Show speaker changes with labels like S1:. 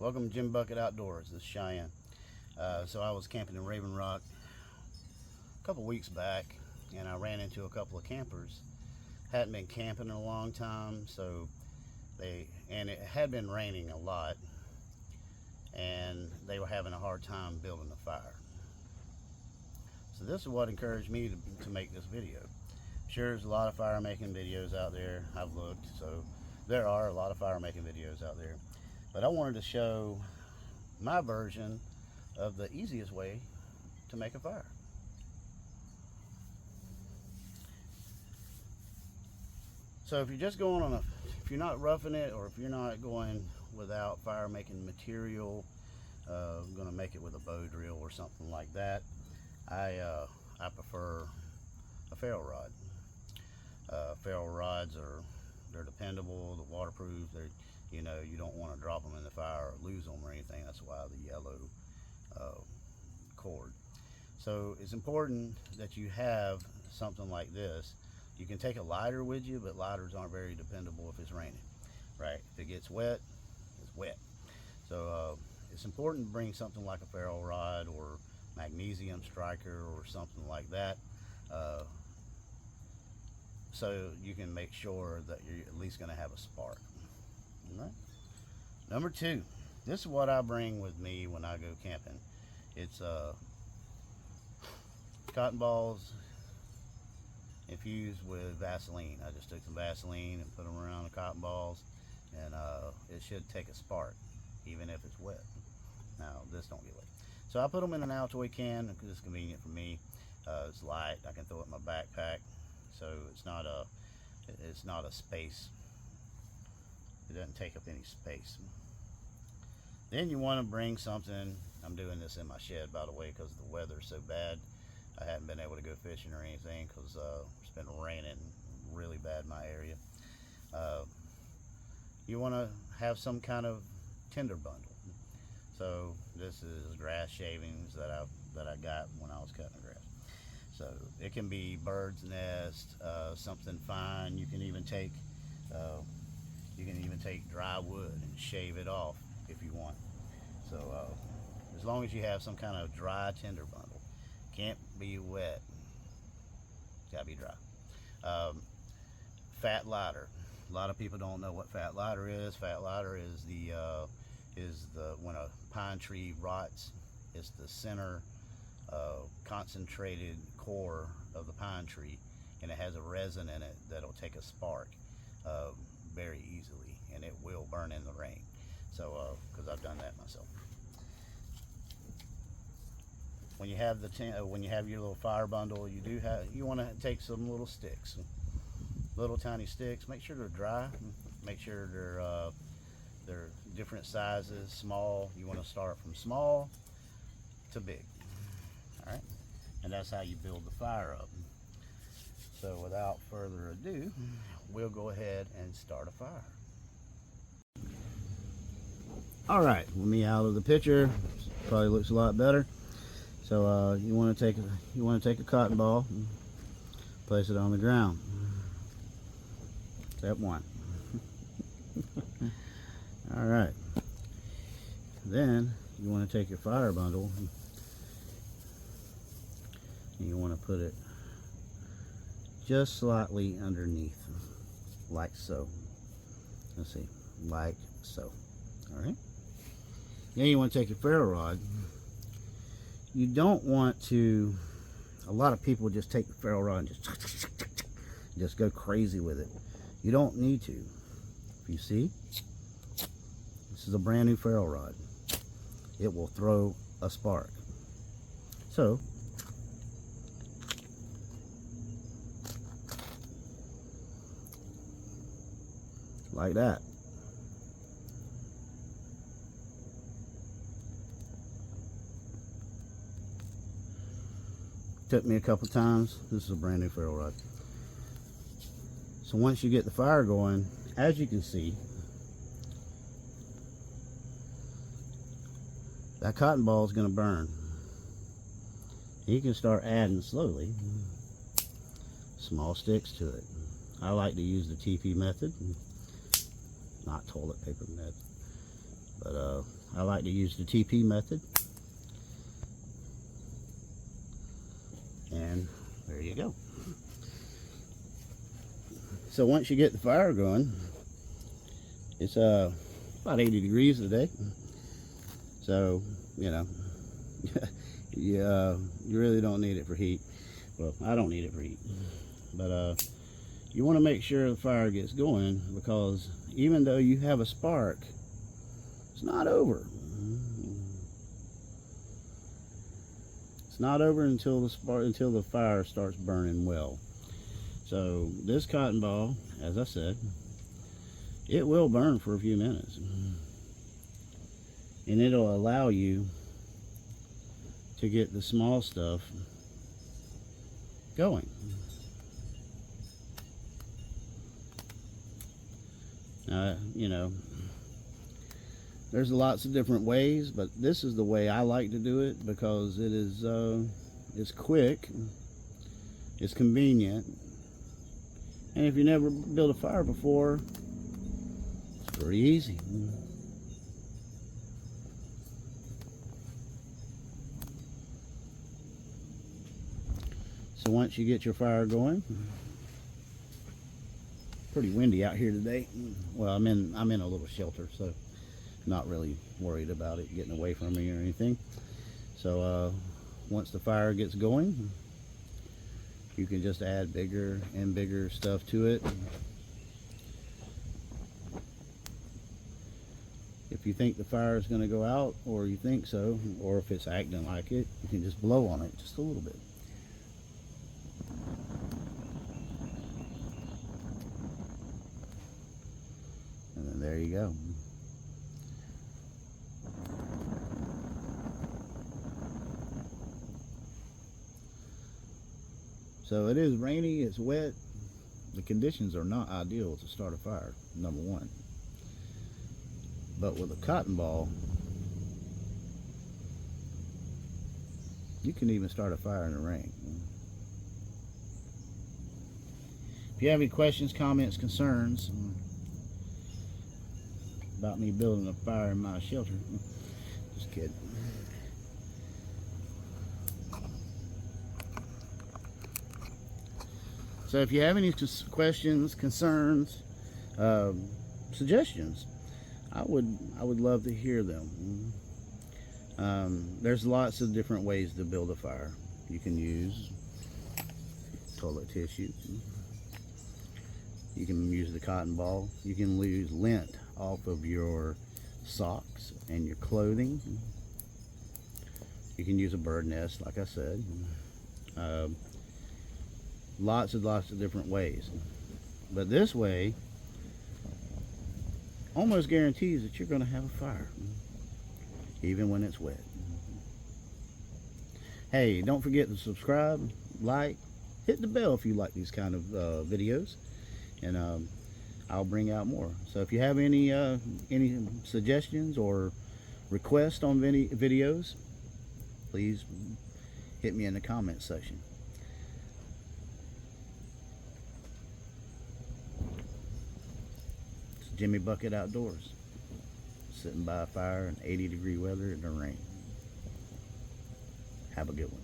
S1: Welcome to Jim Bucket Outdoors. This is Cheyenne. So I was camping in Raven Rock a couple weeks back, and I ran into a couple of campers. Hadn't been camping in a long time, so and it had been raining a lot, and they were having a hard time building a fire. So this is what encouraged me to make this video. Sure, there's a lot of fire making videos out there. I've looked, so there are a lot of fire making videos out there. But I wanted to show my version of the easiest way to make a fire. So if you're just going on if you're not roughing it, or if you're not going without fire making material, going to make it with a bow drill or something like that, I prefer a ferro rod. Ferro rods they're dependable, they're waterproof, you don't want to drop them in the fire or lose them or anything. That's why the yellow cord. So it's important that you have something like this. You can take a lighter with you, but lighters aren't very dependable if it's raining, right? If it gets wet, it's wet. So it's important to bring something like a ferro rod or magnesium striker or something like that, so you can make sure that you're at least going to have a spark. All right. Number two, this is what I bring with me when I go camping. It's cotton balls infused with Vaseline. I just took some Vaseline and put them around the cotton balls, and it should take a spark even if it's wet. Now this don't get wet, so I put them in an Altoid can because it's convenient for me. It's light, I can throw it in my backpack, so it's not a space. It doesn't take up any space. Then you want to bring something. I'm doing this in my shed, by the way, because the weather's so bad. I haven't been able to go fishing or anything because it's been raining really bad in my area. You want to have some kind of tinder bundle. So this is grass shavings that I got when I was cutting the grass. So it can be bird's nest, something fine. You can even take dry wood and shave it off if you want. So as long as you have some kind of dry tinder bundle, can't be wet, gotta be dry. Fat lighter. A lot of people don't know what fat lighter is. Fat lighter is when a pine tree rots, it's the center concentrated core of the pine tree, and it has a resin in it that'll take a spark very easily, and it will burn in the rain. So because I've done that myself. When you have your little fire bundle, you want to take some little sticks, little tiny sticks. Make sure they're dry. Make sure they're different sizes. Small, you want to start from small to big. All right, and that's how you build the fire up. So without further ado, we'll go ahead and start a fire. All right, with me out of the picture, probably looks a lot better. So you want to take a cotton ball, and place it on the ground. Step one. All right. Then you want to take your fire bundle and you want to put it just slightly underneath, like so. Let's see, like so. All right. Then you want to take your ferro rod. You don't want to. A lot of people just take the ferro rod and just go crazy with it. You don't need to. If you see, this is a brand new ferro rod. It will throw a spark. So like that. Took me a couple times. This is a brand new ferro rod. So once you get the fire going, as you can see, that cotton ball is going to burn. You can start adding slowly small sticks to it. I like to use the TP method, not toilet paper method. But I like to use the TP method. And there you go. So once you get the fire going, it's about 80 degrees today. So, you know, you really don't need it for heat. Well, I don't need it for heat. But you want to make sure the fire gets going, because even though you have a spark, it's not over. It's not over until the fire starts burning well. So this cotton ball, as I said, it will burn for a few minutes, and it'll allow you to get the small stuff going. You know, there's lots of different ways, but this is the way I like to do it, because it is it's quick, it's convenient, and if you never built a fire before, it's pretty easy. So once you get your fire going, pretty windy out here today. Well, I'm in a little shelter, so not really worried about it getting away from me or anything. So once the fire gets going, you can just add bigger and bigger stuff to it. If you think the fire is going to go out, or you think so, or if it's acting like it, you can just blow on it just a little bit. And then there you go. So it is rainy, it's wet. The conditions are not ideal to start a fire, number one. But with a cotton ball, you can even start a fire in the rain. If you have any questions, comments, concerns about me building a fire in my shelter, just kidding. So if you have any questions, concerns, suggestions, I would love to hear them. There's lots of different ways to build a fire. You can use toilet tissue. You can use the cotton ball. You can use lint off of your socks and your clothing. You can use a bird nest, like I said. Lots of different ways. But this way almost guarantees that you're going to have a fire, even when it's wet. Hey, don't forget to subscribe, like, hit the bell if you like these kind of videos, and I'll bring out more. So if you have any suggestions or requests on any videos, please hit me in the comment section. Jimmy Bucket Outdoors, sitting by a fire in 80-degree weather in the rain. Have a good one.